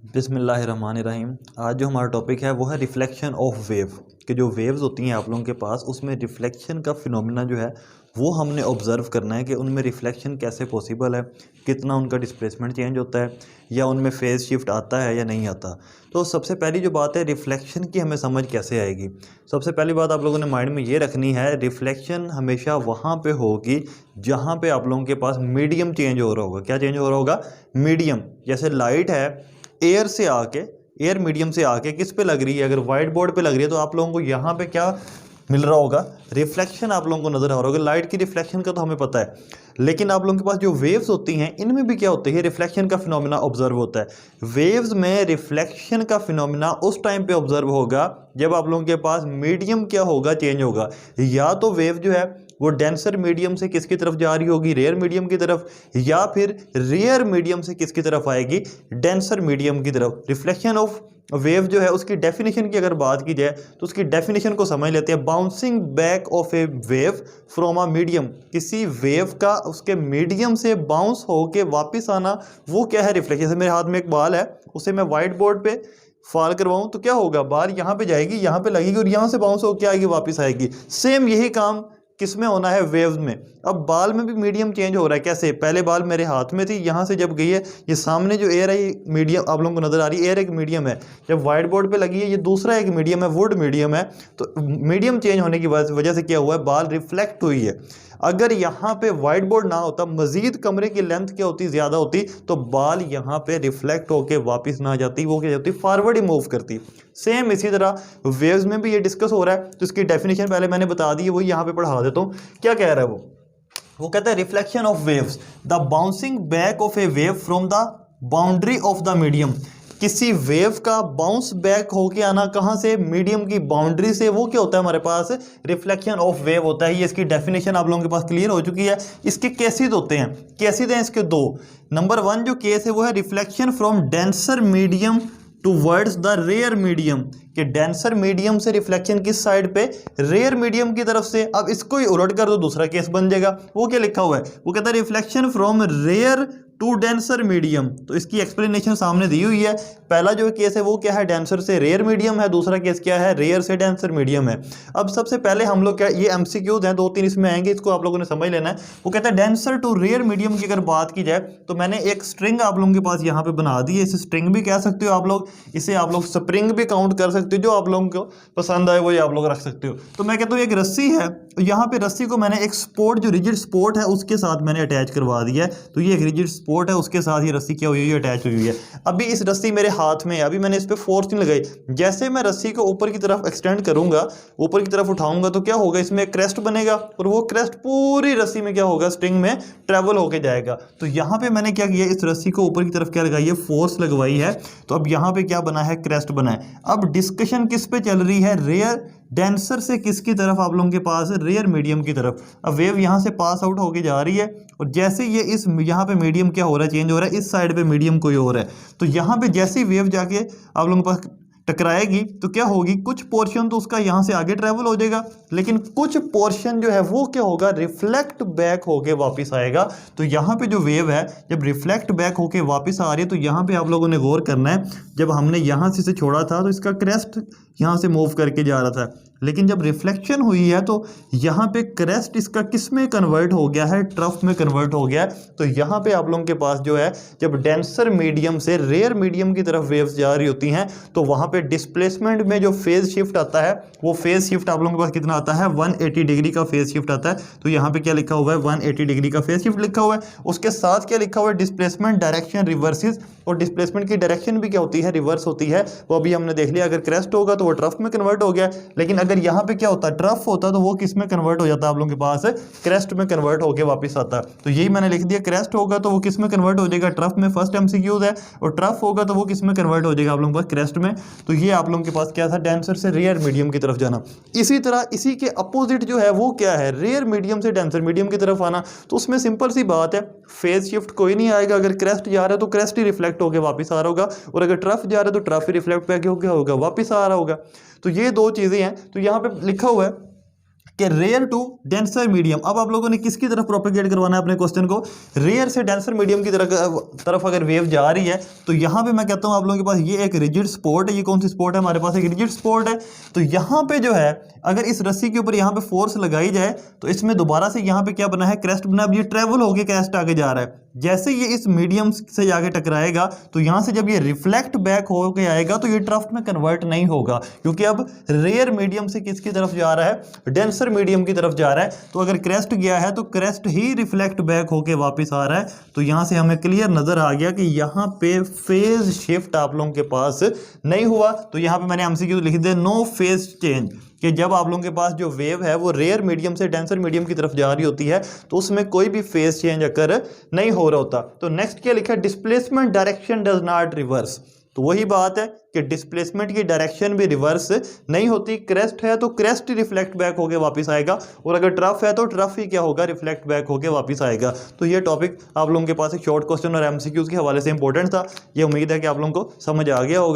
बिस्मिल्लाहिर्रहमानिर्रहीम। आज जो हमारा टॉपिक है वो है रिफ्लेक्शन ऑफ वेव कि जो वेव्स होती हैं आप लोगों के पास उसमें रिफ्लेक्शन का फिनोमेना जो है वो हमने ऑब्ज़र्व करना है कि उनमें रिफ्लेक्शन कैसे पॉसिबल है, कितना उनका डिस्प्लेसमेंट चेंज होता है या उनमें फेज़ शिफ्ट आता है या नहीं आता। तो सबसे पहली जो बात है रिफ्लेक्शन की हमें समझ कैसे आएगी। सबसे पहली बात आप लोगों ने माइंड में ये रखनी है, रिफ्लेक्शन हमेशा वहाँ पे होगी जहाँ पे आप लोगों के पास मीडियम चेंज हो रहा होगा। क्या चेंज हो रहा होगा? मीडियम। जैसे लाइट है एयर से आके, एयर मीडियम से आके किस पे लग रही है? अगर वाइट बोर्ड पे लग रही है तो आप लोगों को यहाँ पे क्या मिल रहा होगा? रिफ्लेक्शन आप लोगों को नजर आ रहा होगा। लाइट की रिफ्लेक्शन का तो हमें पता है, लेकिन आप लोगों के पास जो वेव्स होती हैं इनमें भी क्या होती है? रिफ्लेक्शन का फिनोमेना ऑब्जर्व होता है। वेव्स में रिफ्लेक्शन का फिनोमेना उस टाइम पे ऑब्जर्व होगा जब आप लोगों के पास मीडियम क्या होगा? चेंज होगा। या तो वेव जो है वो डेंसर मीडियम से किसकी तरफ जा रही होगी? रेयर मीडियम की तरफ। या फिर रेयर मीडियम से किसकी तरफ आएगी? डेंसर मीडियम की तरफ। रिफ्लेक्शन ऑफ वेव जो है उसकी डेफिनेशन की अगर बात की जाए तो उसकी डेफिनेशन को समझ लेते हैं। Bouncing back of A wave from a medium, किसी वेव का उसके मीडियम से बाउंस होके वापस आना, वो क्या है? रिफ्लेक्शन। जैसे मेरे हाथ में एक बाल है, उसे मैं व्हाइट बोर्ड पे फॉल करवाऊं तो क्या होगा? बाल यहाँ पे जाएगी, यहाँ पे लगेगी और यहाँ से बाउंस होकर आएगी, वापस आएगी। सेम यही काम किस में होना है? वेव्स में। अब बाल में भी मीडियम चेंज हो रहा है। कैसे? पहले बाल मेरे हाथ में थी, यहाँ से जब गई है, ये सामने जो एयर है ये मीडियम आप लोगों को नजर आ रही है, एयर एक मीडियम है। जब व्हाइट बोर्ड पे लगी है ये दूसरा एक मीडियम है, वुड मीडियम है। तो मीडियम चेंज होने की वजह से क्या हुआ है? बाल रिफ्लेक्ट हुई है। अगर यहाँ पे व्हाइट बोर्ड ना होता, मजीद कमरे की लेंथ क्या होती? ज्यादा होती, तो बाल यहाँ पे रिफ्लेक्ट होके वापस ना जाती, वो क्या जाती? फॉरवर्ड ही मूव करती। सेम इसी तरह वेव्स में भी ये डिस्कस हो रहा है। तो इसकी डेफिनेशन पहले मैंने बता दी है, वो यहाँ पे पढ़ा देता हूँ। क्या कह रहा है वो कहता है reflection of waves, the bouncing back of A wave from the boundary of the medium. किसी वेव का बाउंस बैक होके आना कहां से? मीडियम की बाउंड्री से। वो क्या होता है हमारे पास? रिफ्लेक्शन ऑफ वेव होता है। ये इसकी डेफिनेशन आप लोगों के पास क्लियर हो चुकी है। इसके केसेस होते हैं। केसेस हैं इसके दो। नंबर वन जो केस है वो है reflection from denser medium towards the rare medium, कि डेंसर मीडियम से रिफ्लेक्शन किस साइड पे? रेयर मीडियम की तरफ से। अब इसको ही उलट कर दो, दूसरा केस बन जाएगा। वो क्या लिखा हुआ है? वो कहता है reflection from rare to denser medium. तो इसकी एक्सप्लेनेशन सामने दी हुई है। पहला जो केस है वो क्या है? डेंसर से रेयर मीडियम है। दूसरा केस क्या है? रेयर से डेंसर मीडियम है। अब सबसे पहले हम लोग क्या, ये एमसीक्यूज हैं, दो तीन इसमें आएंगे, इसको आप लोगों ने समझ लेना है। वो कहता है डेंसर टू रेयर मीडियम की अगर बात की जाए तो मैंने एक स्ट्रिंग आप लोगों के पास यहाँ पे बना दी है। इसे स्ट्रिंग भी कह सकते हो आप लोग, इसे आप लोग स्प्रिंग भी काउंट कर सकते हो। जो आप लोगों को पसंद आए वही आप लोग रख सकते हो। तो मैं कहता हूँ एक रस्सी है, यहाँ पे रस्सी को मैंने एक स्पोर्ट, जो रिजिड स्पोर्ट है उसके साथ मैंने अटैच करवा दिया है। तो ये एक रिजिड स्पोर्ट है, उसके साथ ये रस्सी क्या हुई है? अटैच हुई है। अभी इस रस्सी मेरे हाथ में है, अभी मैंने इस पे फोर्स नहीं लगाई। जैसे मैं रस्सी को ऊपर की तरफ एक्सटेंड करूंगा, ऊपर की तरफ उठाऊंगा, तो क्या होगा? इसमें क्रेस्ट बनेगा और वो क्रेस्ट पूरी रस्सी में क्या होगा? स्ट्रिंग में ट्रेवल होके जाएगा। तो यहाँ पे मैंने क्या किया? इस रस्सी को ऊपर की तरफ क्या लगाई है? फोर्स लगवाई है। तो अब यहाँ पे क्या बना है? क्रेस्ट बना है। अब डिस्कशन किस पे चल रही है? रेयर डेंसर से किसकी तरफ? आप लोगों के पास रेयर मीडियम की तरफ। अब वेव यहाँ से पास आउट होके जा रही है और जैसे ये इस यहाँ पे मीडियम क्या हो रहा है? चेंज हो रहा है। इस साइड पे मीडियम कोई और है। तो यहाँ पे जैसी वेव जाके आप लोगों के पास टकराएगी तो क्या होगी? कुछ पोर्शन तो उसका यहाँ से आगे ट्रेवल हो जाएगा, लेकिन कुछ पोर्शन जो है वो क्या होगा? रिफ्लेक्ट बैक होके वापस आएगा। तो यहाँ पे जो वेव है जब रिफ्लेक्ट बैक होके वापस आ रही है तो यहाँ पे आप लोगों ने गौर करना है, जब हमने यहाँ से इसे छोड़ा था तो इसका क्रेस्ट यहाँ से मूव करके जा रहा था, लेकिन जब रिफ्लेक्शन हुई है तो यहाँ पे क्रेस्ट इसका किस में कन्वर्ट हो गया है? ट्रफ में कन्वर्ट हो गया है। तो यहाँ पे आप लोगों के पास जो है जब डेंसर मीडियम से रेयर मीडियम की तरफ वेव्स जा रही होती हैं तो वहाँ पे डिस्प्लेसमेंट में जो फेज शिफ्ट आता है वो फेज शिफ्ट आप लोगों के पास कितना आता है? 180 डिग्री का फेज शिफ्ट आता है। तो यहाँ पे क्या लिखा हुआ है? 180 डिग्री का फेज शिफ्ट लिखा हुआ है। उसके साथ क्या लिखा हुआ है? Displacement direction reverses. और डिस्प्लेसमेंट की डायरेक्शन भी क्या होती है? रिवर्स होती है। वो अभी हमने देख लिया। अगर क्रेस्ट होगा तो वो ट्रफ में कन्वर्ट हो गया, लेकिन अगर यहाँ पे क्या होता? ट्रफ होता तो वो किस में कन्वर्ट हो जाता? आप लोगों के पास क्रेस्ट में कन्वर्ट होकर वापस आता। तो यही मैंने लिख दिया, क्रेस्ट होगा तो वो किस में कन्वर्ट हो जाएगा? ट्रफ में। फर्स्ट एमसीक्यूज है। और ट्रफ होगा तो वो किस में कन्वर्ट हो जाएगा? आप लोगों के पास क्रेस्ट में। तो ये आप लोगों के पास क्या था? डेंसर से रेयर मीडियम की तरफ जाना। इसी तरह इसी के अपोजिट जो है वो क्या है? रेयर मीडियम से डेंसर मीडियम की तरफ आना। तो उसमें सिंपल सी बात है, फेज शिफ्ट कोई नहीं आएगा। अगर क्रेस्ट जा रहा है तो क्रेस्ट ही रिफ्लेक्ट होकर वापस आ रहा होगा, और अगर ट्रफ जा रहा है तो ट्रफ ही रिफ्लेक्ट होकर होगा वापस आ रहा होगा। तो ये दो चीजें हैं। तो यहाँ पे लिखा हुआ है कि रेयर टू डेंसर मीडियम। अब आप लोगों ने किसकी तरफ प्रोपेगेट करवाना है अपने क्वेश्चन को, रेयर से डेंसर मीडियम की तरफ अगर वेव जा रही है तो यहाँ पे मैं कहता हूँ आप लोगों के पास ये एक रिजिड स्पॉट है। ये कौन सी स्पॉट है, हमारे पास एक रिजिड स्पॉट है। तो यहाँ पे जो है अगर इस रस्सी के ऊपर यहाँ पे फोर्स लगाई जाए तो इसमें दोबारा से यहाँ पे क्या बना है, क्रेस्ट बना। अब ये ट्रेवल होके क्रेस्ट आगे जा रहा है, जैसे ये इस मीडियम से जाके टकराएगा तो यहाँ से जब ये रिफ्लेक्ट बैक होके आएगा तो ये ट्रफ में कन्वर्ट नहीं होगा, क्योंकि अब रेयर मीडियम से किसकी तरफ जा रहा है, डेंसर मीडियम की तरफ जा रहा है। तो अगर क्रेस्ट गया है तो क्रेस्ट ही रिफ्लेक्ट बैक होके वापस आ रहा है। तो यहाँ से हमें क्लियर नजर आ गया कि यहाँ पे फेज शिफ्ट आप लोगों के पास नहीं हुआ। तो यहाँ पे मैंने एमसीक्यू लिख दिया नो फेज चेंज, कि जब आप लोगों के पास जो वेव है वो रेयर मीडियम से डेंसर मीडियम की तरफ जा रही होती है तो उसमें कोई भी फेज चेंज अकर नहीं हो रहा होता। तो नेक्स्ट क्या लिखा है, displacement direction does not reverse. तो वही बात है कि डिस्प्लेसमेंट की डायरेक्शन भी रिवर्स नहीं होती। क्रेस्ट है तो क्रेस्ट ही रिफ्लेक्ट बैक होके वापस आएगा, और अगर ट्रफ है तो ट्रफ ही क्या होगा, रिफ्लेक्ट बैक होके वापस आएगा। तो ये टॉपिक आप लोगों के पास एक शॉर्ट क्वेश्चन और एमसीक्यूज के हवाले से इंपॉर्टेंट था। ये उम्मीद है कि आप लोगों को समझ आ गया होगा।